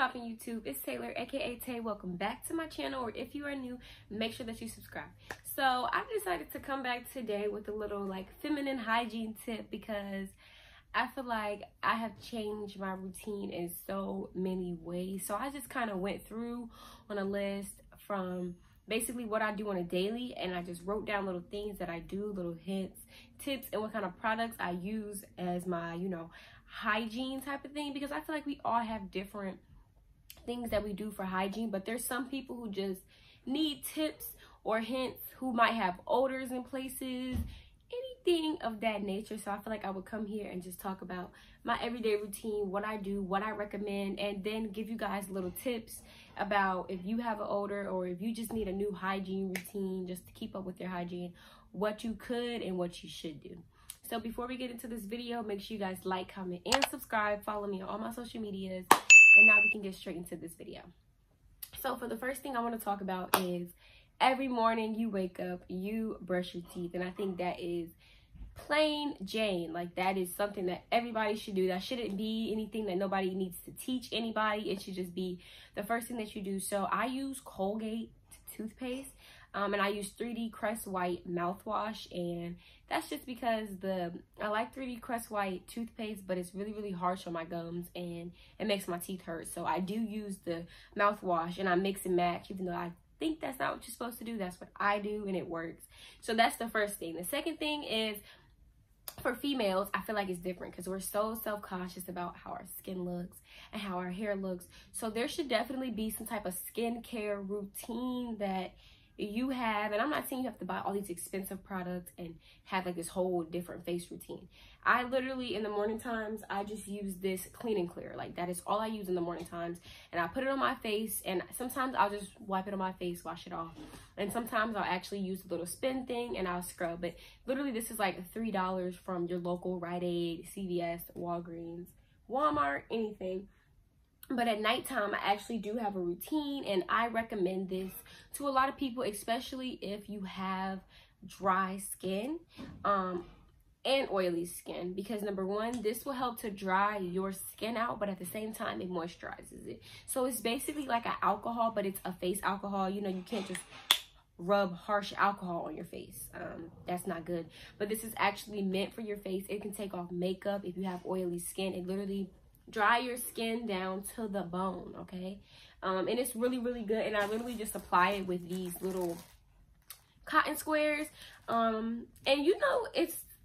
poppin' YouTube? It's Taylor, aka Tay. Welcome back to my channel, or if you are new, make sure that you subscribe. So I decided to come back today with a little like feminine hygiene tip because I feel like I have changed my routine in so many ways. So I just kind of went through on a list from basically what I do on a daily, and I just wrote down little things that I do, little hints, tips, and what kind of products I use as my, hygiene type of thing, because I feel like we all have different things that we do for hygiene, but there's some people who just need tips or hints, who might have odors in places, anything of that nature. So I feel like I would come here and just talk about my everyday routine, what I do, what I recommend, and then give you guys little tips about if you have an odor or if you just need a new hygiene routine just to keep up with your hygiene, what you could and what you should do. So before we get into this video, make sure you guys like, comment, and subscribe. Follow me on all my social medias. And now we can get straight into this video. So for the first thing I want to talk about is every morning you wake up, you brush your teeth. And I think that is plain Jane. Like, that is something that everybody should do. That shouldn't be anything that nobody needs to teach anybody. It should just be the first thing that you do. So I use Colgate toothpaste. And I use 3D Crest White mouthwash, and that's just because I like 3D Crest White toothpaste, but it's really harsh on my gums and it makes my teeth hurt. So I do use the mouthwash and I mix and match, even though I think that's not what you're supposed to do. That's what I do and it works. So that's the first thing. The second thing is, for females, I feel like it's different because we're so self-conscious about how our skin looks and how our hair looks. So there should definitely be some type of skincare routine that you have, and I'm not saying you have to buy all these expensive products and have like this whole different face routine. I literally, in the morning times, I just use this Clean and Clear. Like, that is all I use in the morning times, and I put it on my face, and sometimes I'll just wipe it on my face, wash it off, and sometimes I'll actually use the little spin thing and I'll scrub. But literally, this is like $3 from your local Rite Aid, CVS, Walgreens, Walmart, anything. But at nighttime, I actually do have a routine, and I recommend this to a lot of people, especially if you have dry skin and oily skin, because number one, this will help to dry your skin out, but at the same time, it moisturizes it. So it's basically like an alcohol, but it's a face alcohol. You can't just rub harsh alcohol on your face. That's not good. But this is actually meant for your face. It can take off makeup if you have oily skin. It literally dry your skin down to the bone, okay? And it's really good, and I literally just apply it with these little cotton squares. And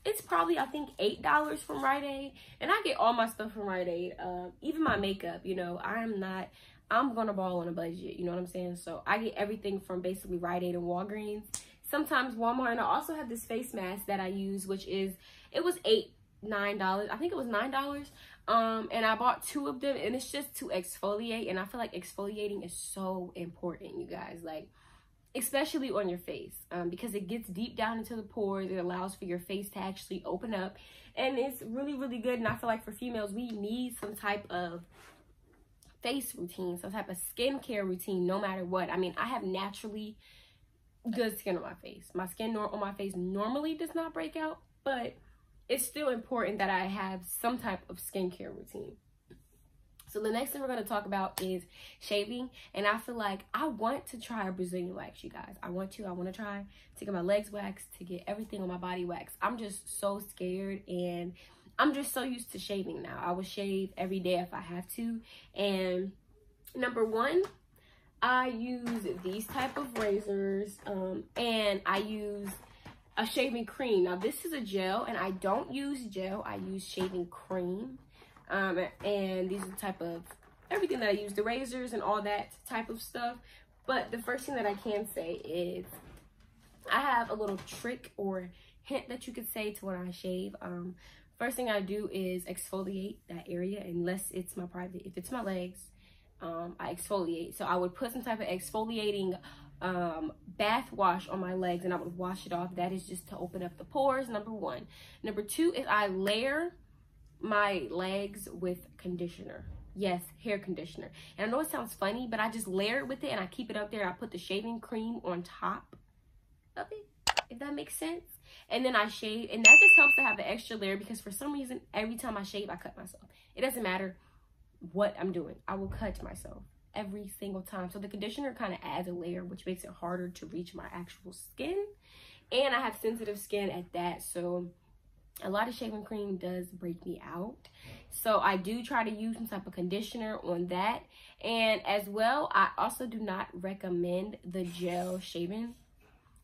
it's probably, I think, $8 from Rite Aid, and I get all my stuff from Rite Aid, even my makeup. I'm gonna ball on a budget, you know what I'm saying? So I get everything from basically Rite Aid and Walgreens, sometimes Walmart. And I also have this face mask that I use, which is, it was $9. I think it was $9. And I bought 2 of them, and it's just to exfoliate. And I feel like exfoliating is so important, you guys, like, especially on your face, because it gets deep down into the pores. It allows for your face to actually open up, and it's really good. And I feel like for females, we need some type of face routine, some type of skincare routine, no matter what. I mean, I have naturally good skin on my face. My skin on my face normally does not break out, but it's still important that I have some type of skincare routine. So the next thing we're going to talk about is shaving. And I feel like I want to try a Brazilian wax, you guys. I want to try to get my legs waxed, to get everything on my body waxed. I'm just so scared, and I'm just so used to shaving now. I would shave every day if I have to. And number one, I use these type of razors, and I use a shaving cream. Now this is a gel, and I don't use gel, I use shaving cream. And these are the type of everything that I use, the razors and all that type of stuff. But the first thing that I can say is I have a little trick or hint that you could say to when I shave. First thing I do is exfoliate that area, unless it's my private. If it's my legs, I exfoliate. So I would put some type of exfoliating bath wash on my legs, and I would wash it off. That is just to open up the pores, number one. Number two is I layer my legs with conditioner. Yes, hair conditioner. And I know it sounds funny, but I just layer it with it, and I keep it up there, and I put the shaving cream on top of it, if that makes sense. And then I shave, and that just helps to have the extra layer, because for some reason, every time I shave, I cut myself. It doesn't matter. what I'm doing. I will cut myself every single time. So the conditioner kind of adds a layer, which makes it harder to reach my actual skin. And I have sensitive skin at that, so a lot of shaving cream does break me out. So I do try to use some type of conditioner on that. And as well, I also do not recommend the gel shaving.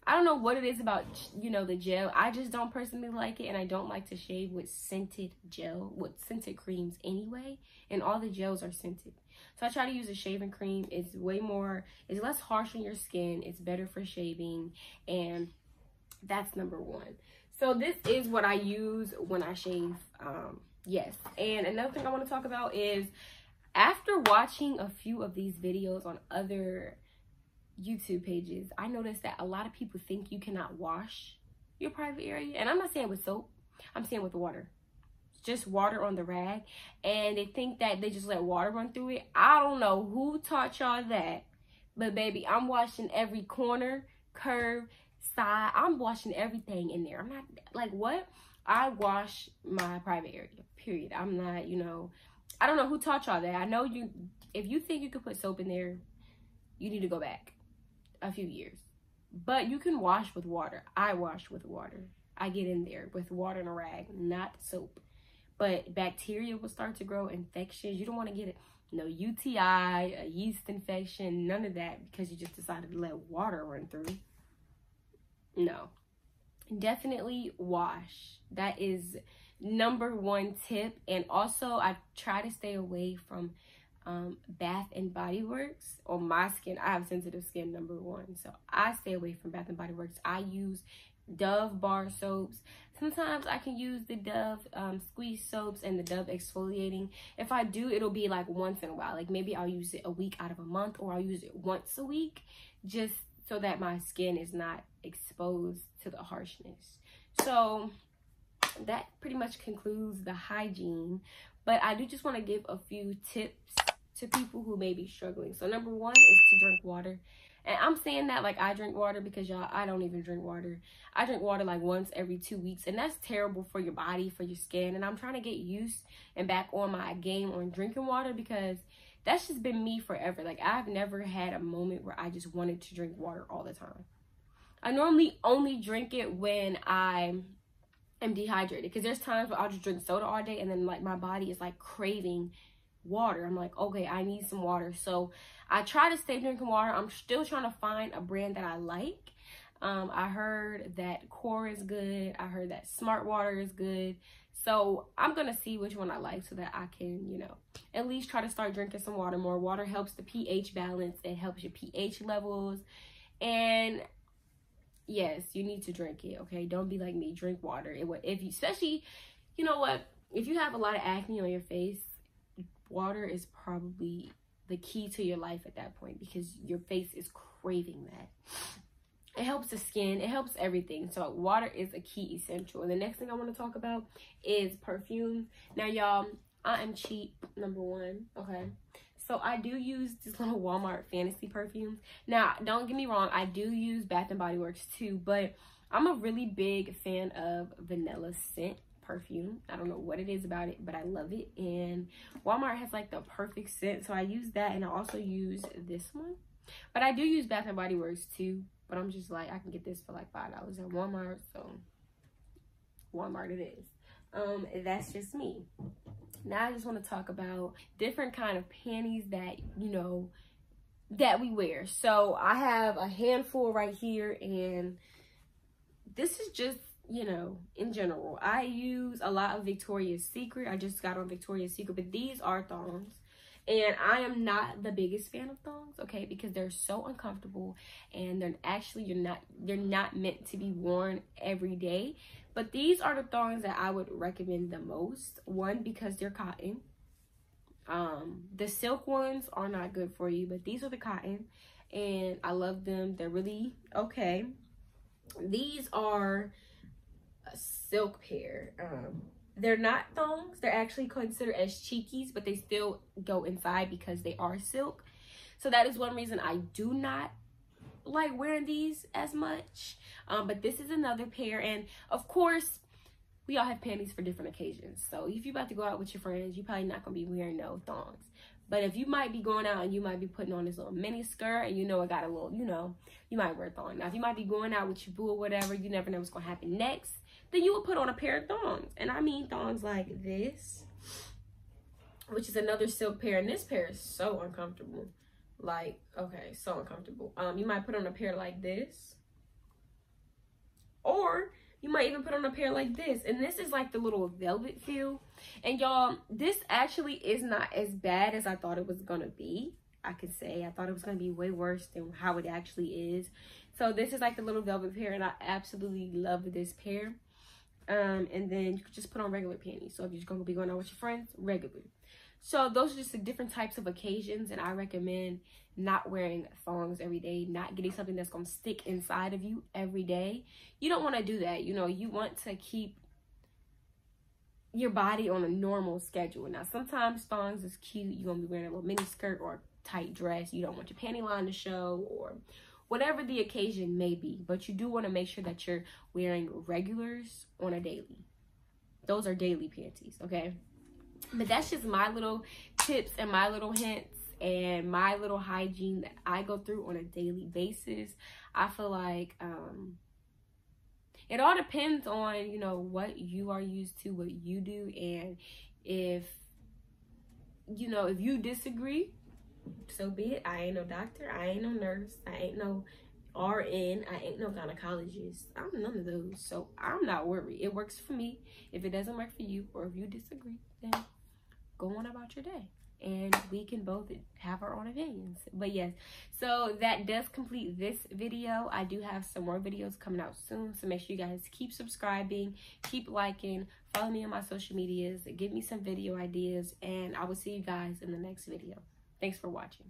I don't know what it is about, you know, the gel. I just don't personally like it, and I don't like to shave with scented gel, with scented creams anyway. And all the gels are scented. So I try to use a shaving cream. It's it's less harsh on your skin. It's better for shaving, and that's number one. So this is what I use when I shave. Yes. And another thing I want to talk about is, after watching a few of these videos on other YouTube pages, I noticed that a lot of people think you cannot wash your private area. And I'm not saying with soap, I'm saying with water. Just water on the rag. And they think that they just let water run through it. I don't know who taught y'all that, but baby, I'm washing every corner, curve, side. I'm washing everything in there. I'm not like, what? I wash my private area, period. I'm not, you know, I don't know who taught y'all that. I know if you think you could put soap in there, you need to go back a few years. But you can wash with water. I wash with water. I get in there with water and a rag, not soap. But bacteria will start to grow, infections. You don't want to get no UTI, a yeast infection, none of that, because you just decided to let water run through. No. Definitely wash. That is number one tip. And also, I try to stay away from Bath and Body Works. On my skin, I have sensitive skin, number one, so I stay away from Bath and Body Works. I use Dove bar soaps. Sometimes I can use the Dove squeeze soaps and the Dove exfoliating. If I do, it'll be like once in a while. Like maybe I'll use it a week out of a month, or I'll use it once a week, just so that my skin is not exposed to the harshness. So that pretty much concludes the hygiene. But I do just want to give a few tips to people who may be struggling. So number one is to drink water. And I'm saying that like I drink water, because y'all, I don't even drink water. I drink water like once every 2 weeks, and that's terrible for your body, for your skin. And I'm trying to get used and back on my game on drinking water, because that's just been me forever. Like I've never had a moment where I just wanted to drink water all the time. I normally only drink it when I am dehydrated, because there's times where I'll just drink soda all day, and then like my body is like craving water. I'm like, okay, I need some water. So I try to stay drinking water. I'm still trying to find a brand that I like. I heard that Core is good. I heard that Smart Water is good. So I'm gonna see which one I like, so that I can, you know, at least try to start drinking some water more. Water helps the pH balance. It helps your pH levels. And yes, you need to drink it, okay? Don't be like me. Drink water. If you, especially, you know what? If you have a lot of acne on your face, water is probably the key to your life at that point, because your face is craving that. It helps the skin. It helps everything. So water is a key essential. And the next thing I want to talk about is perfume. Now, y'all, I am cheap, number one, okay? So I do use these little Walmart fantasy perfumes. Now, don't get me wrong. I do use Bath and Body Works too, but I'm a really big fan of vanilla scent perfume. I don't know what it is about it, but I love it. And Walmart has like the perfect scent, so I use that. And I also use this one, but I do use Bath and Body Works too. But I'm just like, I can get this for like $5 at Walmart, so Walmart it is. That's just me. Now I just want to talk about different kind of panties that, you know, that we wear. So I have a handful right here, and this is just, you know, in general. I use a lot of Victoria's Secret. I just got on Victoria's Secret, but these are thongs. And I am not the biggest fan of thongs, okay, because they're so uncomfortable, and they're actually, they're not meant to be worn every day. But these are the thongs that I would recommend the most. One, because they're cotton. The silk ones are not good for you, but these are the cotton, and I love them. They're really okay. These are a silk pair. They're not thongs. They're actually considered as cheekies, but they still go inside because they are silk. So that is one reason I do not like wearing these as much. But this is another pair. And of course, we all have panties for different occasions. So if you're about to go out with your friends, you're probably not going to be wearing no thongs. But if you might be going out and you might be putting on this little mini skirt and you know it got a little, you know, you might wear a thong. Now, if you might be going out with your boo or whatever, you never know what's going to happen next, then you would put on a pair of thongs. And I mean thongs like this, which is another silk pair. And this pair is so uncomfortable. Like, okay, so uncomfortable. You might put on a pair like this. Or you might even put on a pair like this. And this is like the little velvet feel. And y'all, this actually is not as bad as I thought it was going to be. I could say I thought it was going to be way worse than how it actually is. So this is like the little velvet pair. And I absolutely love this pair. And then you could just put on regular panties. So if you're just going to be going out with your friends, regular. So those are just the different types of occasions. And I recommend not wearing thongs every day, not getting something that's going to stick inside of you every day. You don't want to do that. You know, you want to keep your body on a normal schedule. Now, sometimes thongs is cute. You're going to be wearing a little mini skirt or a tight dress. You don't want your panty line to show or whatever the occasion may be. But you do want to make sure that you're wearing regulars on a daily. Those are daily panties, okay? But that's just my little tips and my little hints and my little hygiene that I go through on a daily basis. I feel like it all depends on, you know, what you are used to, what you do. And if, you know, if you disagree, so be it. I ain't no doctor. I ain't no nurse. I ain't no RN. I ain't no gynecologist. I'm none of those. So I'm not worried. It works for me. If it doesn't work for you or if you disagree, then go on about your day. And we can both have our own opinions. But yes, so that does complete this video. I do have some more videos coming out soon. So make sure you guys keep subscribing, keep liking, follow me on my social medias, give me some video ideas, and I will see you guys in the next video. Thanks for watching.